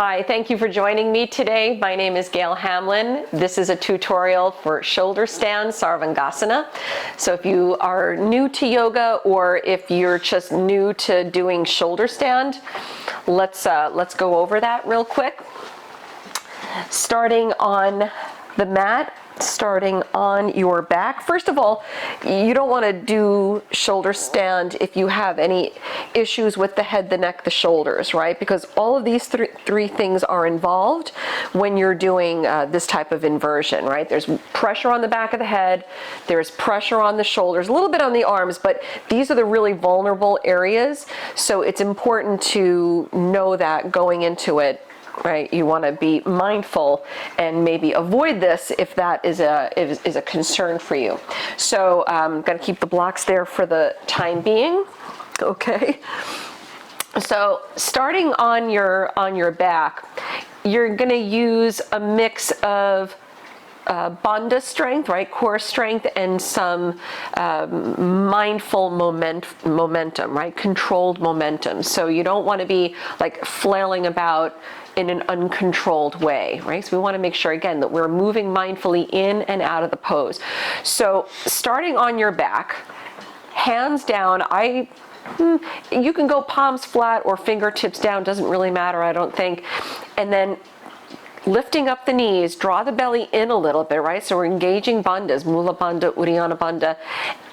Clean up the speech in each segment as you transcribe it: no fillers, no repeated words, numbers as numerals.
Hi, thank you for joining me today. My name is Gail Hamlin. This is a tutorial for shoulder stand, Sarvangasana. So if you are new to yoga or if you're just new to doing shoulder stand, let's go over that real quick. Starting on the mat, starting on your back. First of all, you don't want to do shoulder stand if you have any issues with the head, the neck, the shoulders, right? Because all of these three things are involved when you're doing this type of inversion, right? There's pressure on the back of the head, there's pressure on the shoulders, a little bit on the arms, but these are the really vulnerable areas. So it's important to know that going into it. Right, you want to be mindful and maybe avoid this if that is a concern for you. So I'm going to keep the blocks there for the time being. Okay. So starting on your back, you're going to use a mix of bandha strength, right, core strength, and some mindful momentum, right, controlled momentum. So you don't want to be like flailing about in an uncontrolled way, right? So we want to make sure, again, that we're moving mindfully in and out of the pose. So starting on your back, hands down, you can go palms flat or fingertips down, doesn't really matter, I don't think. And then lifting up the knees, draw the belly in a little bit, right? So we're engaging bandhas, Mula Bandha, Uddiyana Bandha.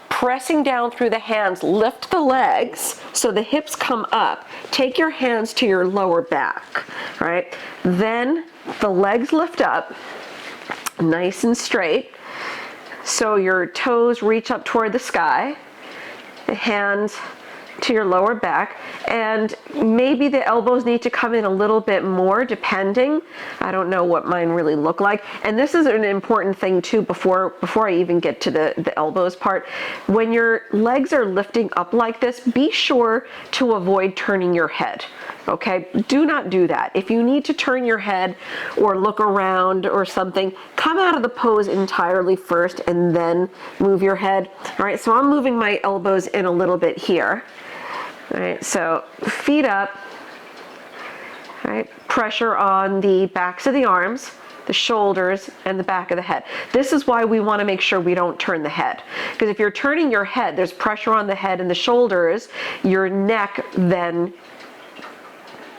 Pressing down through the hands, lift the legs so the hips come up. Take your hands to your lower back, right? Then the legs lift up, nice and straight. So your toes reach up toward the sky, the hands to your lower back, and maybe the elbows need to come in a little bit more depending. I don't know what mine really look like. And this is an important thing too before I even get to the elbows part. When your legs are lifting up like this, be sure to avoid turning your head. Okay, do not do that. If you need to turn your head or look around or something, come out of the pose entirely first and then move your head. All right, so I'm moving my elbows in a little bit here. All right, so feet up, all right, pressure on the backs of the arms, the shoulders, and the back of the head. This is why we want to make sure we don't turn the head. Because if you're turning your head, there's pressure on the head and the shoulders, your neck then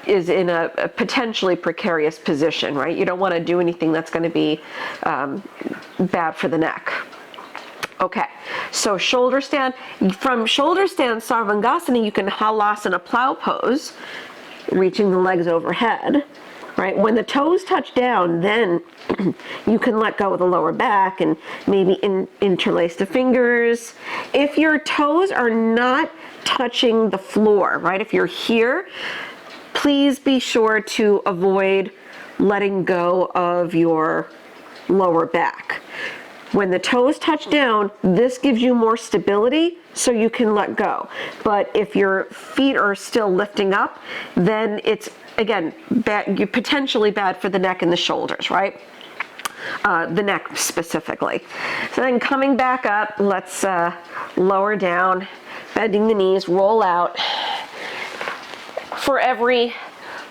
is in a potentially precarious position, right? You don't want to do anything that's going to be bad for the neck. Okay, so shoulder stand. From shoulder stand Sarvangasana, you can halasana plow pose, reaching the legs overhead, right? When the toes touch down, then you can let go of the lower back and maybe interlace the fingers. If your toes are not touching the floor, right? If you're here, please be sure to avoid letting go of your lower back. When the toes touch down, this gives you more stability so you can let go. But if your feet are still lifting up, then it's, again, potentially bad for the neck and the shoulders, right? The neck specifically. So then coming back up, let's lower down, bending the knees, roll out. For every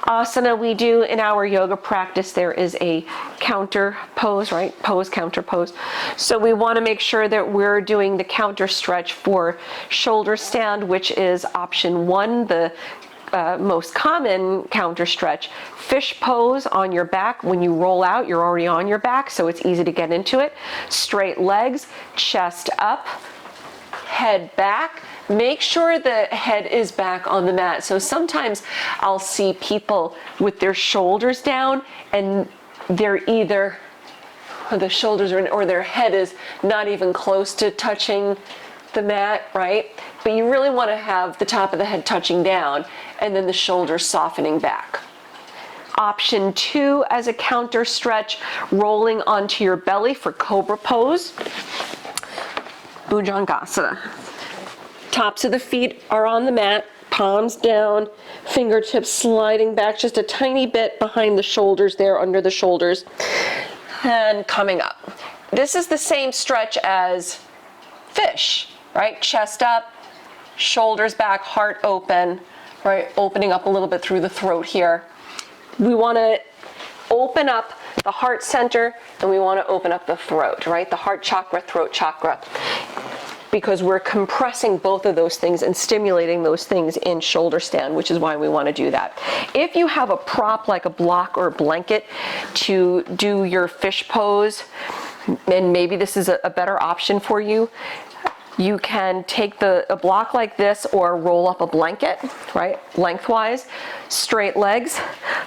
asana we do in our yoga practice, there is a counter pose, right? Pose, counter pose. So we want to make sure that we're doing the counter stretch for shoulder stand, which is option 1, the most common counter stretch. Fish pose on your back. When you roll out, you're already on your back, so it's easy to get into it. Straight legs, chest up, head back. Make sure the head is back on the mat. So sometimes I'll see people with their shoulders down and they're either, the shoulders are, or their head is not even close to touching the mat, right? But you really want to have the top of the head touching down and then the shoulders softening back. Option 2 as a counter stretch, rolling onto your belly for cobra pose, Bhujangasana. Tops of the feet are on the mat, palms down, fingertips sliding back just a tiny bit behind the shoulders there, under the shoulders, and coming up. This is the same stretch as fish, right? Chest up, shoulders back, heart open, right? Opening up a little bit through the throat here. we want to open up the heart center, and we want to open up the throat, right? The heart chakra, throat chakra, because we're compressing both of those things and stimulating those things in shoulder stand, which is why we want to do that. If you have a prop like a block or a blanket to do your fish pose, and maybe this is a better option for you, you can take a block like this or roll up a blanket, right, lengthwise, straight legs.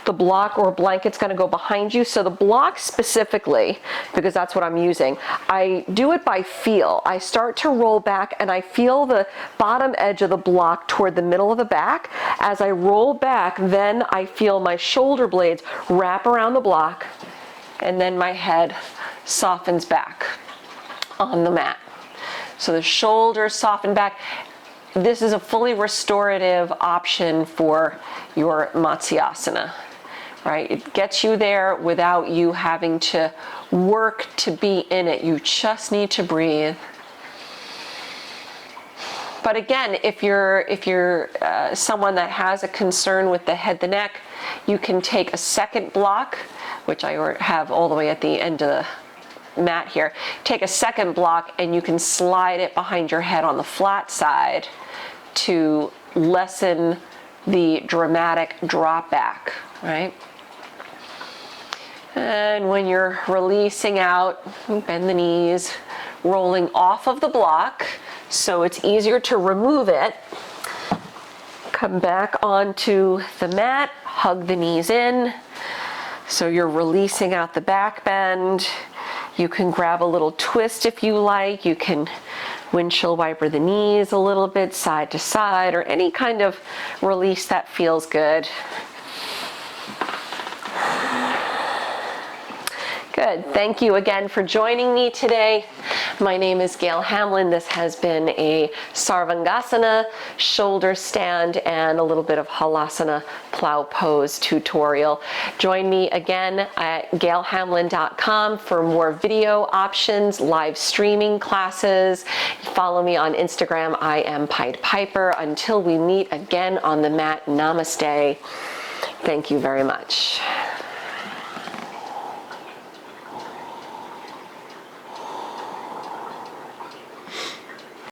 The block or blanket's gonna go behind you. So the block specifically, because that's what I'm using, I do it by feel. I start to roll back and I feel the bottom edge of the block toward the middle of the back. As I roll back, then I feel my shoulder blades wrap around the block, and then my head softens back on the mat. So the shoulders soften back. This is a fully restorative option for your Matsyasana, right? It gets you there without you having to work to be in it. You just need to breathe. But again, if you're someone that has a concern with the head, the neck, you can take a second block, which I have all the way at the end of the mat here. Take a second block and you can slide it behind your head on the flat side to lessen the dramatic drop back, right? And when you're releasing out, bend the knees, rolling off of the block so it's easier to remove it. Come back onto the mat, hug the knees in so you're releasing out the back bend. You can grab a little twist if you like. You can windshield wiper the knees a little bit, side to side, or any kind of release that feels good. Good. Thank you again for joining me today. My name is Gail Hamlin. This has been a Sarvangasana, shoulder stand, and a little bit of Halasana plow pose tutorial. Join me again at gailhamlin.com for more video options, live streaming classes. Follow me on Instagram, i.am.piedpiper. Until we meet again on the mat, namaste. Thank you very much.